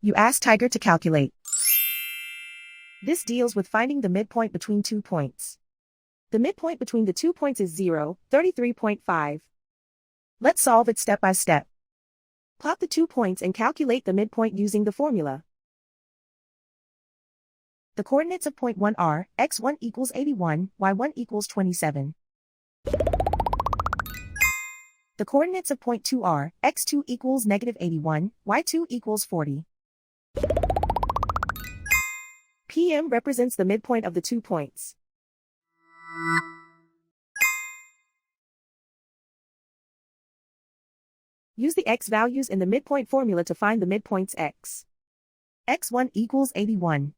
You ask Tiger to calculate. This deals with finding the midpoint between 2 points. The midpoint between the 2 points is 0, 33.5. Let's solve it step by step. Plot the 2 points and calculate the midpoint using the formula. The coordinates of point 1 are x1 equals 81, y1 equals 27. The coordinates of point 2 are x2 equals negative 81, y2 equals 40. PM represents the midpoint of the 2 points. Use the x values in the midpoint formula to find the midpoints x. x1 equals 81.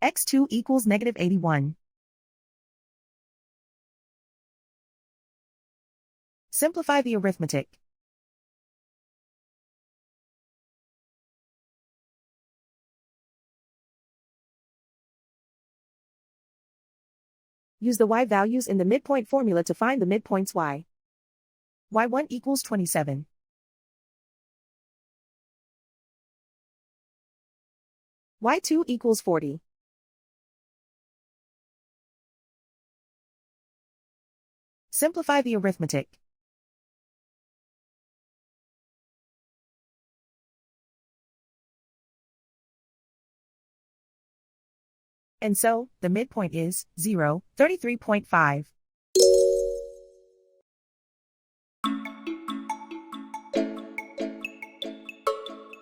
x2 equals negative 81. Simplify the arithmetic. Use the y values in the midpoint formula to find the midpoints y. y1 equals 27. y2 equals 40. Simplify the arithmetic. And so, the midpoint is 0, 33.5.